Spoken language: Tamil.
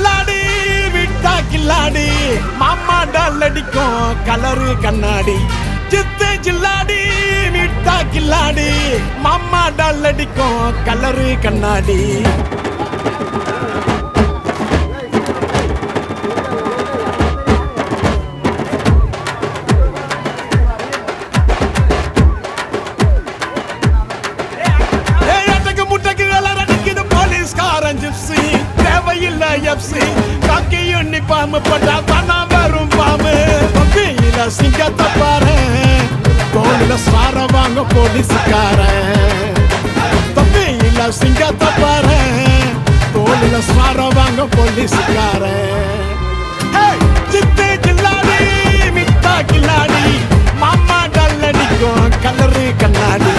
ஜில்லாடி விட்டா கில்லாடி மாமா டால் அடிக்கும் கலரு கண்ணாடி சித்து ஜில்லாடி விட்டா கில்லாடி மாமா டால் அடிக்கும் கலரு கண்ணாடி தேவையில்லை எப்சி காக்கி யூனிஃபார்ம் போட்டா தானா வரும் பாம்பு பப்பியில சிங்கத்தை பாரு தோளில சார வாங்க போலீஸ்காரன் பப்பியில சிங்கத்தை பாரு தோளில சார வாங்க போலீஸ்காரன் சித்து ஜில்லாடி மிட்டா கில்லாடி மாமா டால் அடிக்கும் கலரு கண்ணாடி